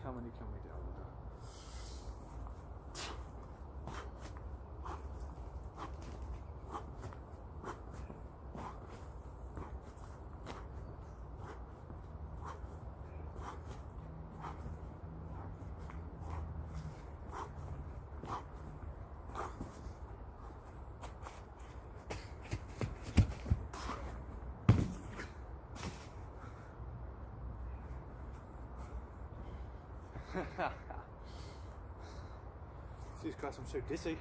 how many can we do? These guys, I'm so dizzy.